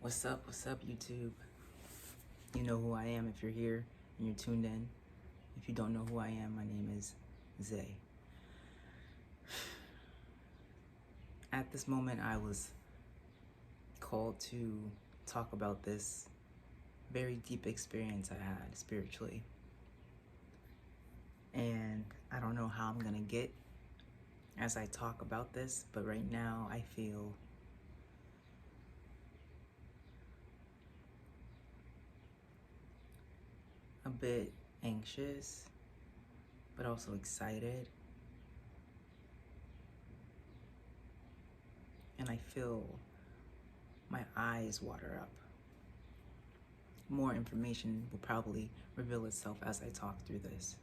What's up? What's up, YouTube? You know who I am if you're here and you're tuned in. If you don't know who I am, my name is Zay. At this moment, I was called to talk about this very deep experience I had spiritually. And I don't know how I'm gonna get as I talk about this, but right now I feel a bit anxious, but also excited. And I feel my eyes water up. More information will probably reveal itself as I talk through this.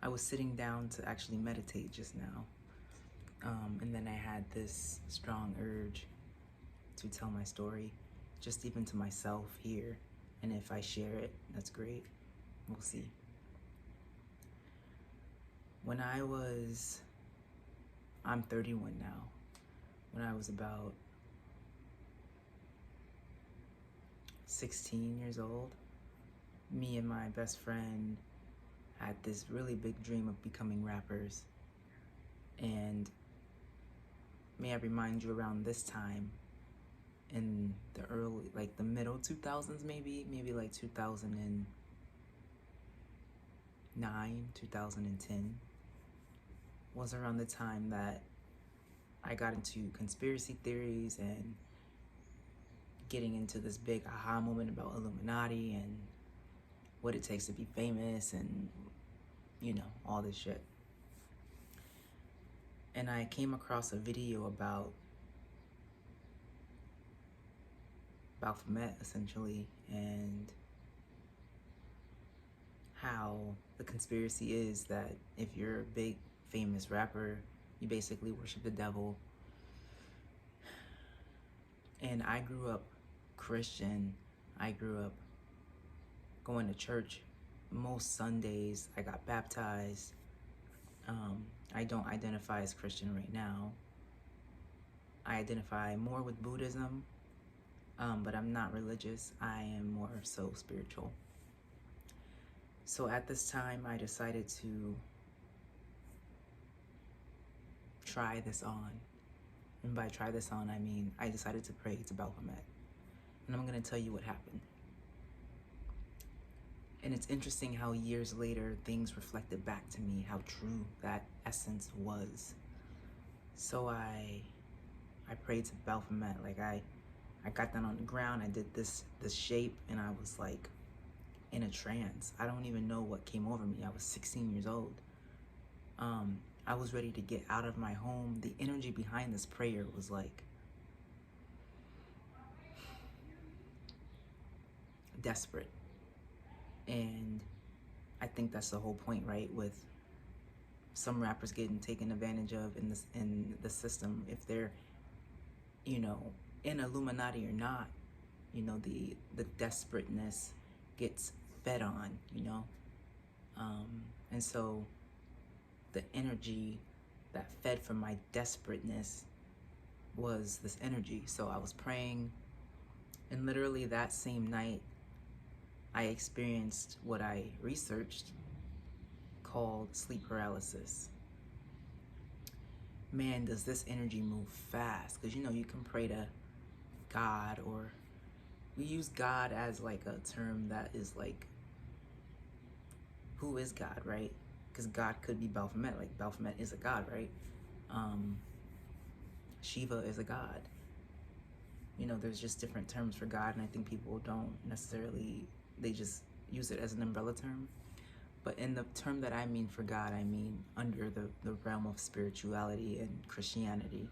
I was sitting down to actually meditate just now. And then I had this strong urge to tell my story, just even to myself here. And if I share it, that's great. We'll see. When I'm 31 now. When I was about 16 years old, me and my best friend had this really big dream of becoming rappers. And may I remind you, around this time, in the early, like the middle 2000s, maybe like 2009, 2010, was around the time that I got into conspiracy theories and getting into this big aha moment about Illuminati and what it takes to be famous and, you know, all this shit. And I came across a video about Baphomet, essentially, and how the conspiracy is that if you're a big famous rapper, you basically worship the devil. And I grew up Christian. I grew up going to church most Sundays. I got baptized. I don't identify as Christian right now. I identify more with Buddhism, but I'm not religious. I am more so spiritual. So at this time, I decided to try this on. And by try this on, I mean I decided to pray to Baphomet. And I'm going to tell you what happened. And it's interesting how years later, things reflected back to me how true that essence was. So I prayed to Baphomet. Like I got down on the ground, I did this shape, and I was like in a trance. I don't even know what came over me. I was 16 years old. I was ready to get out of my home. The energy behind this prayer was like desperate. And I think that's the whole point, right? With some rappers getting taken advantage of in the system, if they're, you know, in Illuminati or not, you know, the desperateness gets fed on, you know. And so the energy that fed from my desperateness was this energy. So I was praying, and literally that same night, I experienced what I researched called sleep paralysis. Man, does this energy move fast? Because, you know, you can pray to God, or we use God as like a term that is like, who is God, right? Because God could be Baphomet. Like Baphomet is a god, right? Shiva is a god. You know, there's just different terms for God, and I think people don't necessarily, they just use it as an umbrella term. But in the term that I mean for God, I mean under the realm of spirituality and Christianity.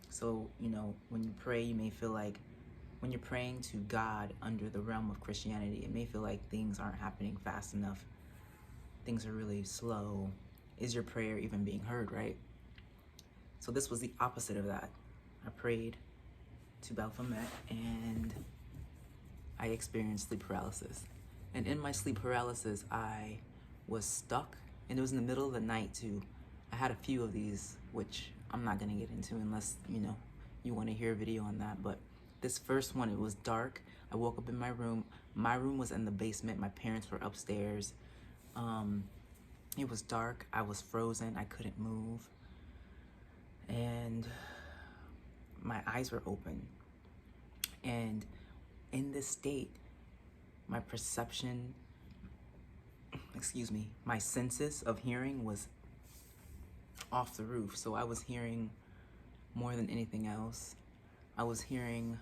So, you know, when you pray, you may feel like, when you're praying to God under the realm of Christianity, it may feel like things aren't happening fast enough. Things are really slow. Is your prayer even being heard, right? So this was the opposite of that. I prayed to Baphomet and I experienced sleep paralysis. And in my sleep paralysis, I was stuck, and it was in the middle of the night too. I had a few of these, which I'm not gonna get into unless, you know, you want to hear a video on that. But this first one, it was dark. I woke up in my room. My room was in the basement. My parents were upstairs. It was dark. I was frozen. I couldn't move. And my eyes were open. And in this state, my perception, my senses of hearing was off the roof. So I was hearing more than anything else. I was hearing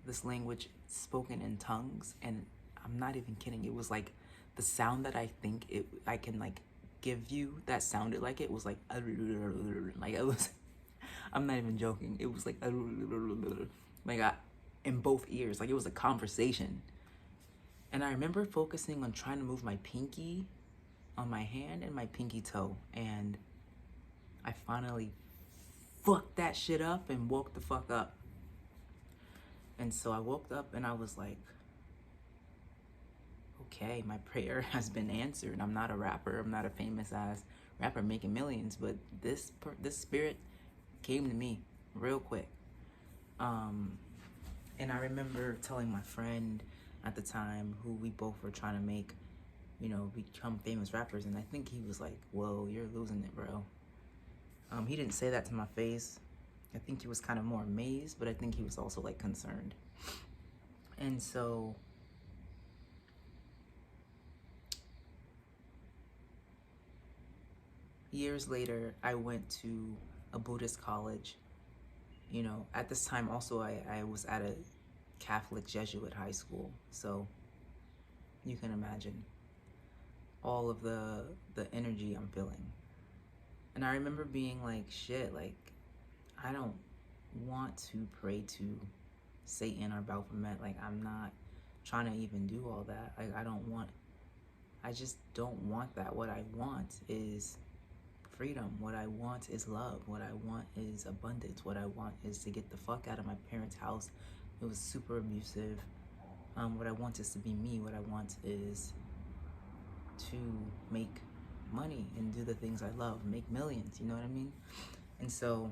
this language spoken in tongues, and I'm not even kidding. It was like the sound that I can like give you that sounded like it was like it was. I'm not even joking. It was like in both ears, like it was a conversation. And I remember focusing on trying to move my pinky on my hand and my pinky toe, and I finally fucked that shit up and woke the fuck up. And so I woke up and I was like, okay, my prayer has been answered. I'm not a rapper. I'm not a famous ass rapper making millions, but this spirit came to me real quick. And I remember telling my friend at the time, who we both were trying to make, you know, become famous rappers, and I think he was like, whoa, you're losing it, bro. He didn't say that to my face. I think he was kind of more amazed, but I think he was also like concerned. And so years later, I went to a Buddhist college. You know, at this time also I was at a Catholic Jesuit high school. So you can imagine all of the energy I'm feeling. And I remember being like, shit, like, I don't want to pray to Satan or Baphomet. Like, I'm not trying to even do all that. Like, I just don't want that. What I want is freedom. What I want is love. What I want is abundance. What I want is to get the fuck out of my parents' house. It was super abusive. What I want is to be me. What I want is to make money and do the things I love, make millions, you know what I mean? And so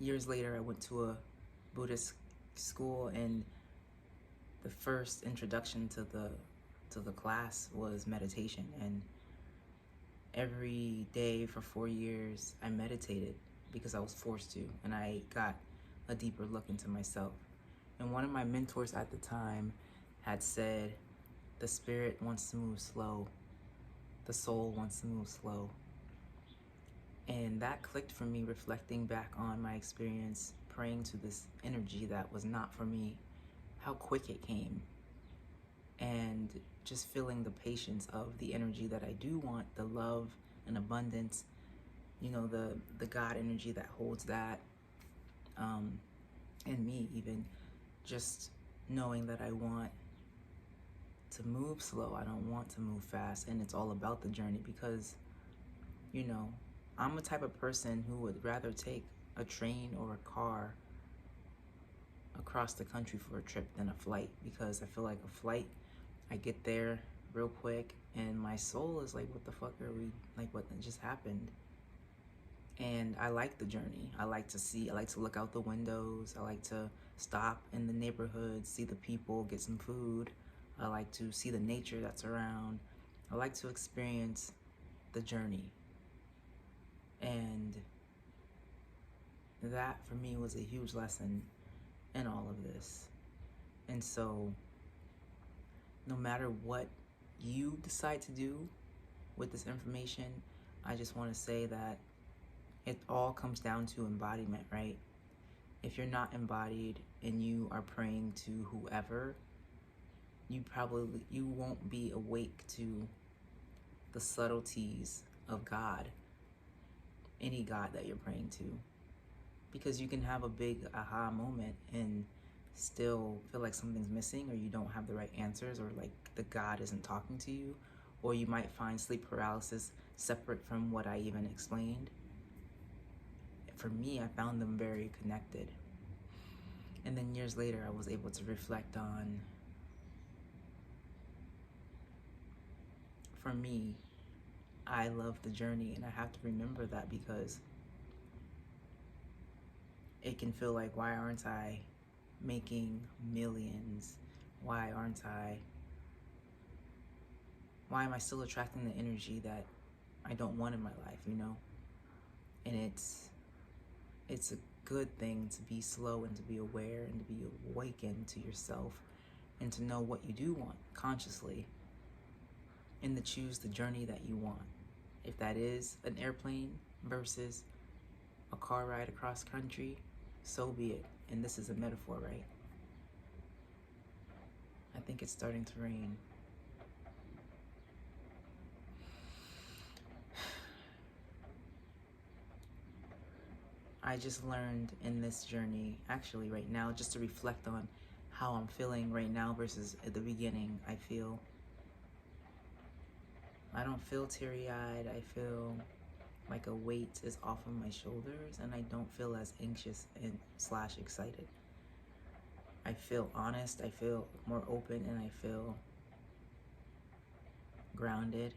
years later, I went to a Buddhist school, and the first introduction to the class was meditation. And every day for 4 years, I meditated because I was forced to, and I got a deeper look into myself. And one of my mentors at the time had said, the spirit wants to move slow. The soul wants to move slow. And that clicked for me, reflecting back on my experience praying to this energy that was not for me, how quick it came. And just feeling the patience of the energy that I do want, the love and abundance, you know, the God energy that holds that, and me even, just knowing that I want to move slow. I don't want to move fast, and it's all about the journey, because, you know, I'm a type of person who would rather take a train or a car across the country for a trip than a flight, because I feel like a flight, I get there real quick and my soul is like, what the fuck are we, like, what just happened? And I like the journey. I like to look out the windows. I like to stop in the neighborhood, see the people, get some food. I like to see the nature that's around. I like to experience the journey. And that for me was a huge lesson in all of this. And so no matter what you decide to do with this information, I just want to say that it all comes down to embodiment, right? If you're not embodied and you are praying to whoever, you won't be awake to the subtleties of God, any God that you're praying to. Because you can have a big aha moment and still feel like something's missing, or you don't have the right answers, or like the God isn't talking to you, or you might find sleep paralysis separate from what I even explained. For me, I found them very connected. And then years later, I was able to reflect on, for me, I love the journey, and I have to remember that, because it can feel like, why aren't I making millions? Why am I still attracting the energy that I don't want in my life, you know? And it's a good thing to be slow and to be aware and to be awakened to yourself and to know what you do want consciously, and to choose the journey that you want. If that is an airplane versus a car ride across country, so be it. And this is a metaphor, right? I think it's starting to rain. I just learned in this journey, actually right now, just to reflect on how I'm feeling right now versus at the beginning. I don't feel teary-eyed. I feel like a weight is off of my shoulders, and I don't feel as anxious and / excited. I feel honest, I feel more open, and I feel grounded.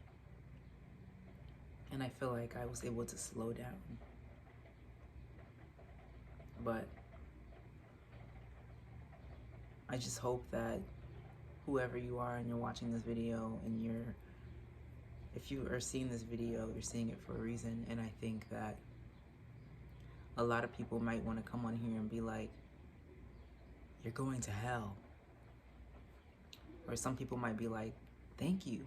And I feel like I was able to slow down. But I just hope that whoever you are and you're watching this video, and if you are seeing this video, you're seeing it for a reason. And I think that a lot of people might want to come on here and be like, you're going to hell. Or some people might be like, thank you.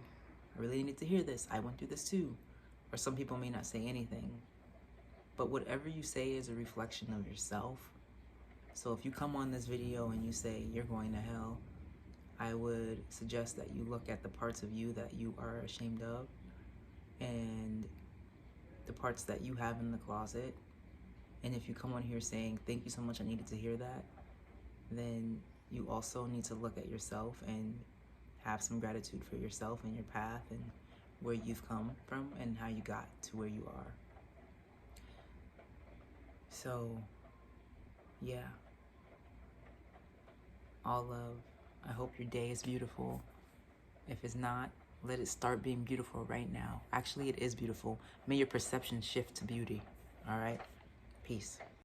I really needed to hear this. I went through this too. Or some people may not say anything. But whatever you say is a reflection of yourself. So if you come on this video and you say you're going to hell, I would suggest that you look at the parts of you that you are ashamed of, and the parts that you have in the closet. And if you come on here saying, thank you so much, I needed to hear that, then you also need to look at yourself and have some gratitude for yourself and your path and where you've come from and how you got to where you are. So, yeah. All love. I hope your day is beautiful. If it's not, let it start being beautiful right now. Actually, it is beautiful. May your perception shift to beauty. All right? Peace.